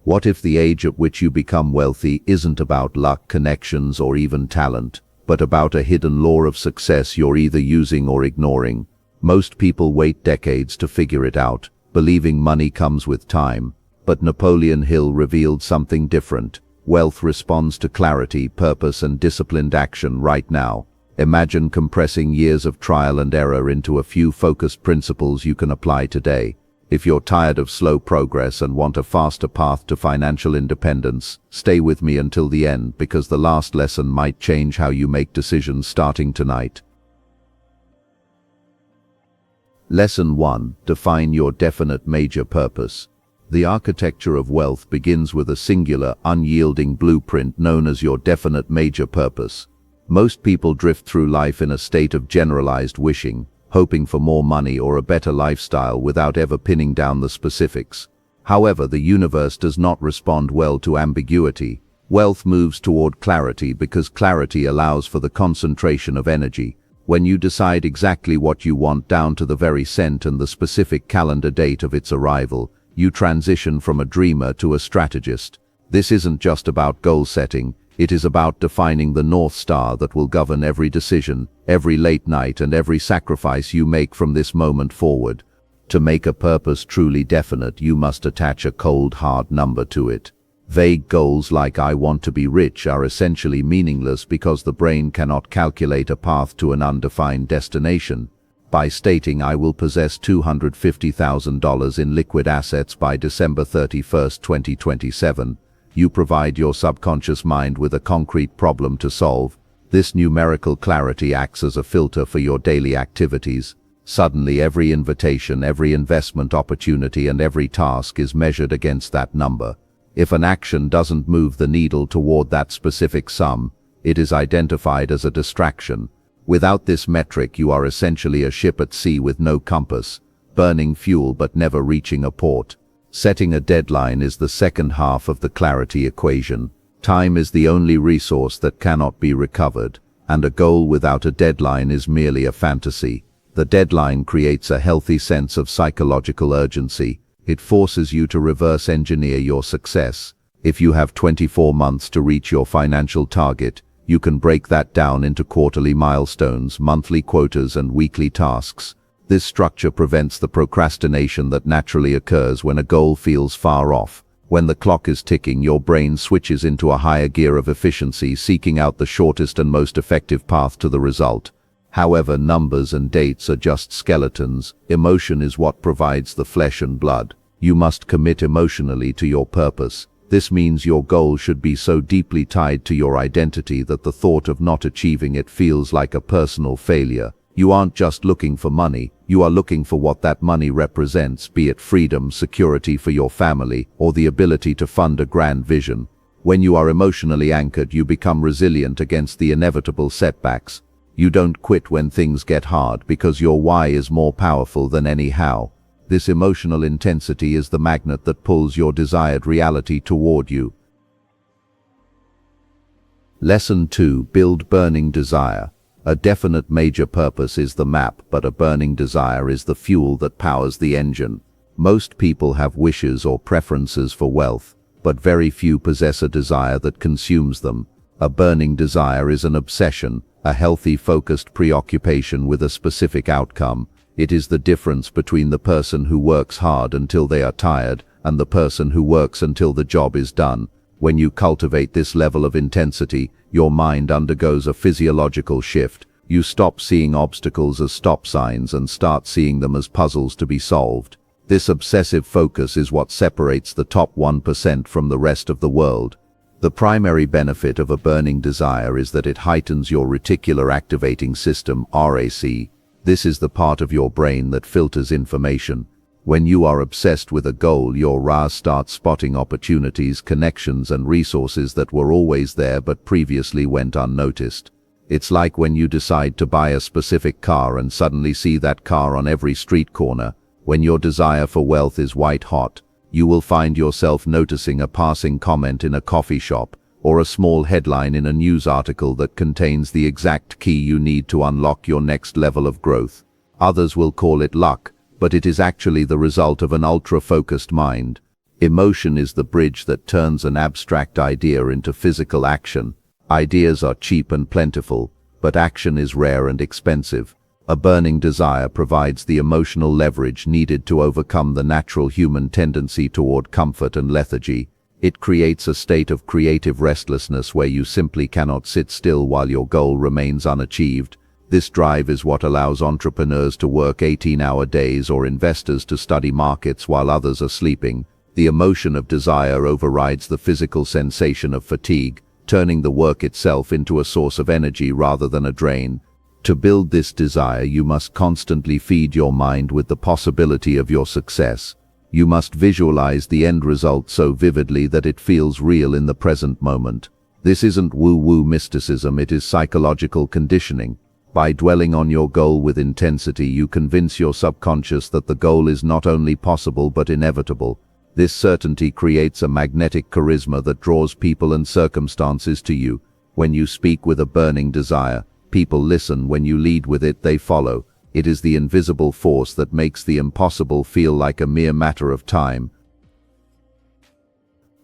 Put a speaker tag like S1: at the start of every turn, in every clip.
S1: What if the age at which you become wealthy isn't about luck, connections, or even talent, but about a hidden law of success you're either using or ignoring? Most people wait decades to figure it out, believing money comes with time. But Napoleon Hill revealed something different. Wealth responds to clarity, purpose, and disciplined action right now. Imagine compressing years of trial and error into a few focused principles you can apply today. If you're tired of slow progress and want a faster path to financial independence, stay with me until the end, because the last lesson might change how you make decisions starting tonight. Lesson 1. Define your definite major purpose. The architecture of wealth begins with a singular, unyielding blueprint known as your definite major purpose. Most people drift through life in a state of generalized wishing, hoping for more money or a better lifestyle without ever pinning down the specifics. However, the universe does not respond well to ambiguity. Wealth moves toward clarity because clarity allows for the concentration of energy. When you decide exactly what you want down to the very cent and the specific calendar date of its arrival, you transition from a dreamer to a strategist. This isn't just about goal setting, it is about defining the North Star that will govern every decision, every late night, and every sacrifice you make from this moment forward. To make a purpose truly definite, you must attach a cold, hard number to it. Vague goals like "I want to be rich" are essentially meaningless because the brain cannot calculate a path to an undefined destination. By stating "I will possess $250,000 in liquid assets by December 31, 2027, you provide your subconscious mind with a concrete problem to solve. This numerical clarity acts as a filter for your daily activities. Suddenly, every invitation, every investment opportunity, and every task is measured against that number. If an action doesn't move the needle toward that specific sum, it is identified as a distraction. Without this metric, you are essentially a ship at sea with no compass, burning fuel but never reaching a port. Setting a deadline is the second half of the clarity equation. Time is the only resource that cannot be recovered, and a goal without a deadline is merely a fantasy. The deadline creates a healthy sense of psychological urgency. It forces you to reverse engineer your success. If you have 24 months to reach your financial target, you can break that down into quarterly milestones, monthly quotas, and weekly tasks. This structure prevents the procrastination that naturally occurs when a goal feels far off. When the clock is ticking, your brain switches into a higher gear of efficiency, seeking out the shortest and most effective path to the result. However, numbers and dates are just skeletons. Emotion is what provides the flesh and blood. You must commit emotionally to your purpose. This means your goal should be so deeply tied to your identity that the thought of not achieving it feels like a personal failure. You aren't just looking for money, you are looking for what that money represents, be it freedom, security for your family, or the ability to fund a grand vision. When you are emotionally anchored, you become resilient against the inevitable setbacks. You don't quit when things get hard because your why is more powerful than any how. This emotional intensity is the magnet that pulls your desired reality toward you. Lesson 2. Build burning desire. A definite major purpose is the map, but a burning desire is the fuel that powers the engine. Most people have wishes or preferences for wealth, but very few possess a desire that consumes them. A burning desire is an obsession, a healthy, focused preoccupation with a specific outcome. It is the difference between the person who works hard until they are tired and the person who works until the job is done. When you cultivate this level of intensity, your mind undergoes a physiological shift. You stop seeing obstacles as stop signs and start seeing them as puzzles to be solved. This obsessive focus is what separates the top 1% from the rest of the world. The primary benefit of a burning desire is that it heightens your reticular activating system, RAC. This is the part of your brain that filters information. When you are obsessed with a goal, your RAS starts spotting opportunities, connections, and resources that were always there but previously went unnoticed. It's like when you decide to buy a specific car and suddenly see that car on every street corner. When your desire for wealth is white hot, you will find yourself noticing a passing comment in a coffee shop or a small headline in a news article that contains the exact key you need to unlock your next level of growth. Others will call it luck, but it is actually the result of an ultra-focused mind. Emotion is the bridge that turns an abstract idea into physical action. Ideas are cheap and plentiful, but action is rare and expensive. A burning desire provides the emotional leverage needed to overcome the natural human tendency toward comfort and lethargy. It creates a state of creative restlessness where you simply cannot sit still while your goal remains unachieved. This drive is what allows entrepreneurs to work 18-hour days or investors to study markets while others are sleeping. The emotion of desire overrides the physical sensation of fatigue, turning the work itself into a source of energy rather than a drain. To build this desire, you must constantly feed your mind with the possibility of your success. You must visualize the end result so vividly that it feels real in the present moment. This isn't woo-woo mysticism, it is psychological conditioning. By dwelling on your goal with intensity, you convince your subconscious that the goal is not only possible but inevitable. This certainty creates a magnetic charisma that draws people and circumstances to you. When you speak with a burning desire, people listen. When you lead with it, they follow. It is the invisible force that makes the impossible feel like a mere matter of time.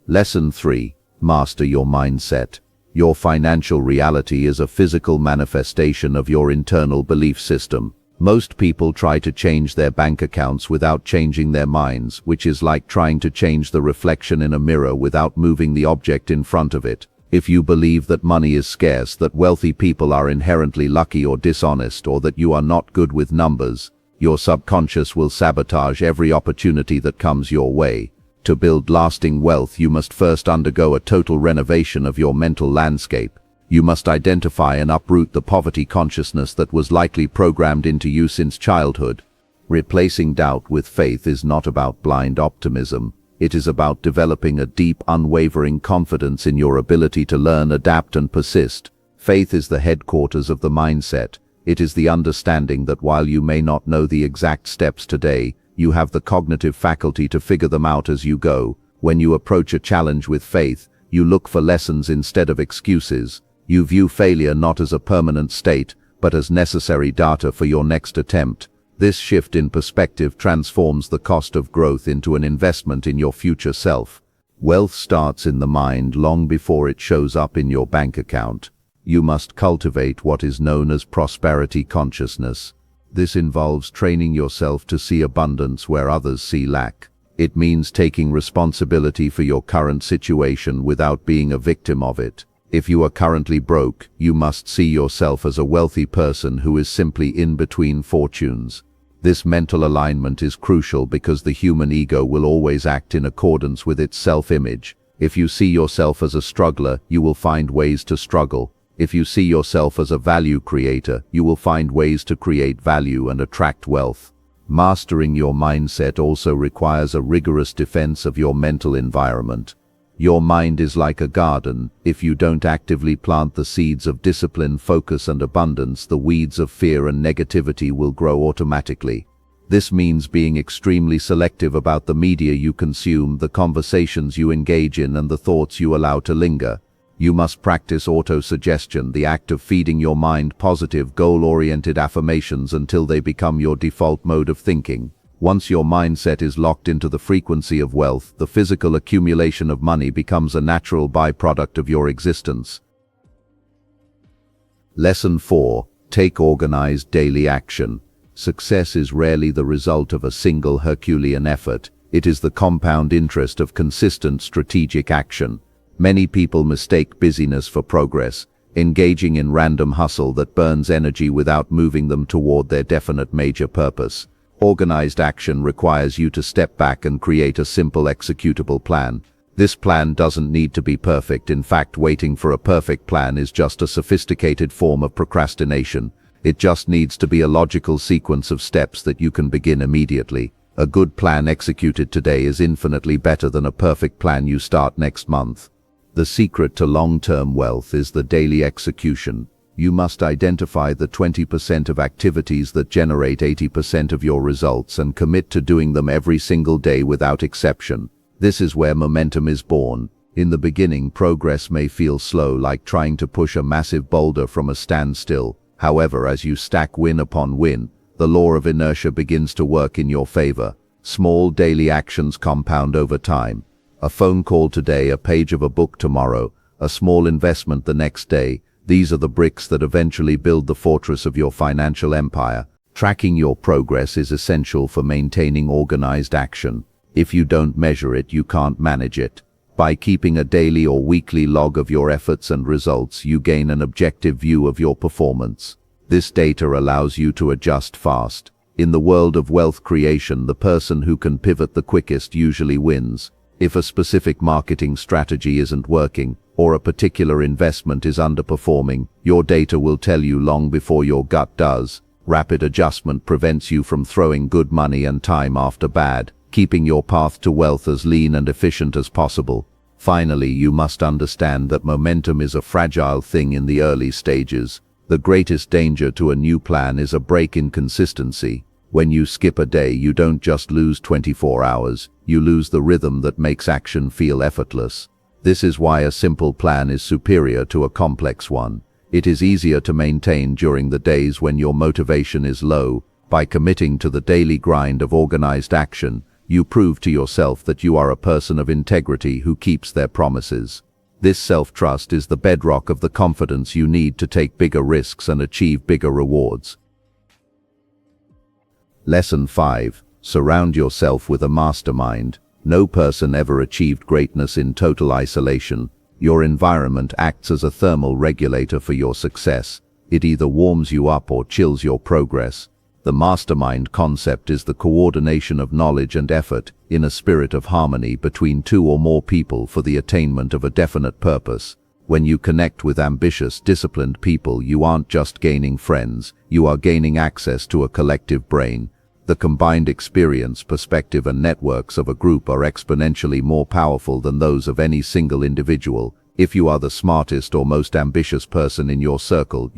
S1: Lesson 3. Master your mindset. Your financial reality is a physical manifestation of your internal belief system. Most people try to change their bank accounts without changing their minds, which is like trying to change the reflection in a mirror without moving the object in front of it. If you believe that money is scarce, that wealthy people are inherently lucky or dishonest, or that you are not good with numbers, your subconscious will sabotage every opportunity that comes your way. To build lasting wealth, you must first undergo a total renovation of your mental landscape. You must identify and uproot the poverty consciousness that was likely programmed into you since childhood. Replacing doubt with faith is not about blind optimism. It is about developing a deep, unwavering confidence in your ability to learn, adapt, and persist. Faith is the headquarters of the mindset. It is the understanding that while you may not know the exact steps today, you have the cognitive faculty to figure them out as you go. When you approach a challenge with faith, you look for lessons instead of excuses. You view failure not as a permanent state, but as necessary data for your next attempt. This shift in perspective transforms the cost of growth into an investment in your future self. Wealth starts in the mind long before it shows up in your bank account. You must cultivate what is known as prosperity consciousness. This involves training yourself to see abundance where others see lack. It means taking responsibility for your current situation without being a victim of it. If you are currently broke, you must see yourself as a wealthy person who is simply in between fortunes. This mental alignment is crucial because the human ego will always act in accordance with its self-image. If you see yourself as a struggler, you will find ways to struggle. If you see yourself as a value creator, you will find ways to create value and attract wealth. Mastering your mindset also requires a rigorous defense of your mental environment. Your mind is like a garden. If you don't actively plant the seeds of discipline, focus, and abundance, the weeds of fear and negativity will grow automatically. This means being extremely selective about the media you consume, the conversations you engage in, and the thoughts you allow to linger. You must practice auto-suggestion, the act of feeding your mind positive, goal-oriented affirmations until they become your default mode of thinking. Once your mindset is locked into the frequency of wealth, the physical accumulation of money becomes a natural byproduct of your existence. Lesson 4. Take organized daily action. Success is rarely the result of a single Herculean effort. It is the compound interest of consistent strategic action. Many people mistake busyness for progress, engaging in random hustle that burns energy without moving them toward their definite major purpose. Organized action requires you to step back and create a simple executable plan. This plan doesn't need to be perfect. In fact, waiting for a perfect plan is just a sophisticated form of procrastination. It just needs to be a logical sequence of steps that you can begin immediately. A good plan executed today is infinitely better than a perfect plan you start next month. The secret to long-term wealth is the daily execution. You must identify the 20% of activities that generate 80% of your results and commit to doing them every single day without exception. This is where momentum is born. In the beginning, progress may feel slow, like trying to push a massive boulder from a standstill. However, as you stack win upon win, the law of inertia begins to work in your favor. Small daily actions compound over time. A phone call today, a page of a book tomorrow, a small investment the next day. These are the bricks that eventually build the fortress of your financial empire. Tracking your progress is essential for maintaining organized action. If you don't measure it, you can't manage it. By keeping a daily or weekly log of your efforts and results, you gain an objective view of your performance. This data allows you to adjust fast. In the world of wealth creation, the person who can pivot the quickest usually wins. If a specific marketing strategy isn't working, or a particular investment is underperforming, your data will tell you long before your gut does. Rapid adjustment prevents you from throwing good money and time after bad, keeping your path to wealth as lean and efficient as possible. Finally, you must understand that momentum is a fragile thing in the early stages. The greatest danger to a new plan is a break in consistency. When you skip a day, you don't just lose 24 hours, you lose the rhythm that makes action feel effortless. This is why a simple plan is superior to a complex one. It is easier to maintain during the days when your motivation is low. By committing to the daily grind of organized action, you prove to yourself that you are a person of integrity who keeps their promises. This self-trust is the bedrock of the confidence you need to take bigger risks and achieve bigger rewards. Lesson 5. Surround yourself with a mastermind. No person ever achieved greatness in total isolation. Your environment acts as a thermal regulator for your success. It either warms you up or chills your progress. The mastermind concept is the coordination of knowledge and effort in a spirit of harmony between two or more people for the attainment of a definite purpose. When you connect with ambitious, disciplined people, you aren't just gaining friends, you are gaining access to a collective brain. The combined experience, perspective and networks of a group are exponentially more powerful than those of any single individual. If you are the smartest or most ambitious person in your circle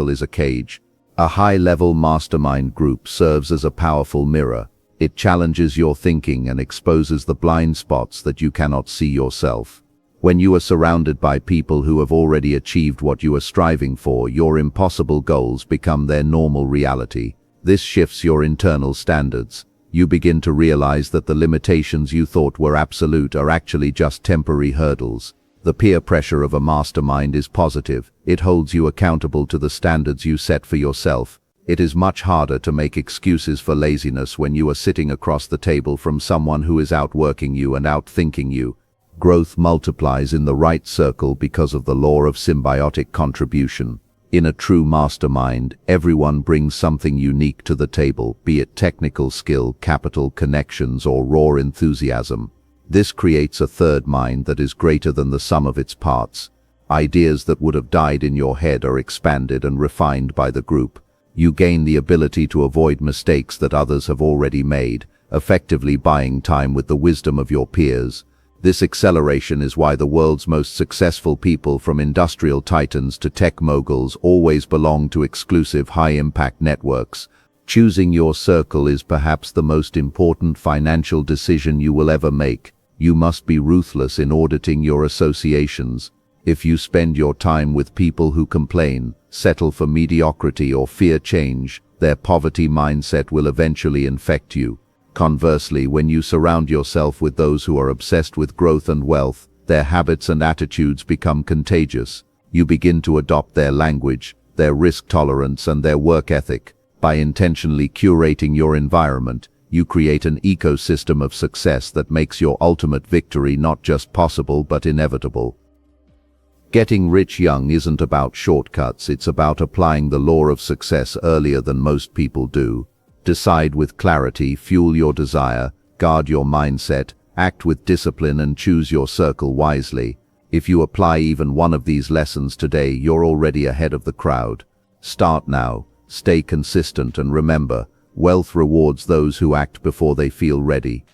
S1: is a cage. A high-level mastermind group serves as a powerful mirror. It challenges your thinking and exposes the blind spots that you cannot see yourself. When you are surrounded by people who have already achieved what you are striving for, your impossible goals become their normal reality. This shifts your internal standards. You begin to realize that the limitations you thought were absolute are actually just temporary hurdles. The peer pressure of a mastermind is positive. It holds you accountable to the standards you set for yourself. It is much harder to make excuses for laziness when you are sitting across the table from someone who is outworking you and outthinking you. Growth multiplies in the right circle because of the law of symbiotic contribution. In a true mastermind, everyone brings something unique to the table, be it technical skill, capital, connections, or raw enthusiasm. This creates a third mind that is greater than the sum of its parts. Ideas that would have died in your head are expanded and refined by the group. You gain the ability to avoid mistakes that others have already made, effectively buying time with the wisdom of your peers. This acceleration is why the world's most successful people, from industrial titans to tech moguls, always belong to exclusive high-impact networks. Choosing your circle is perhaps the most important financial decision you will ever make. You must be ruthless in auditing your associations. If you spend your time with people who complain, settle for mediocrity, or fear change, their poverty mindset will eventually infect you. Conversely, when you surround yourself with those who are obsessed with growth and wealth, their habits and attitudes become contagious. You begin to adopt their language, their risk tolerance, and their work ethic. By intentionally curating your environment, you create an ecosystem of success that makes your ultimate victory not just possible but inevitable. Getting rich young isn't about shortcuts, it's about applying the law of success earlier than most people do. Decide with clarity, fuel your desire, guard your mindset, act with discipline, and choose your circle wisely. If you apply even one of these lessons today, you're already ahead of the crowd. Start now, stay consistent, and remember, wealth rewards those who act before they feel ready.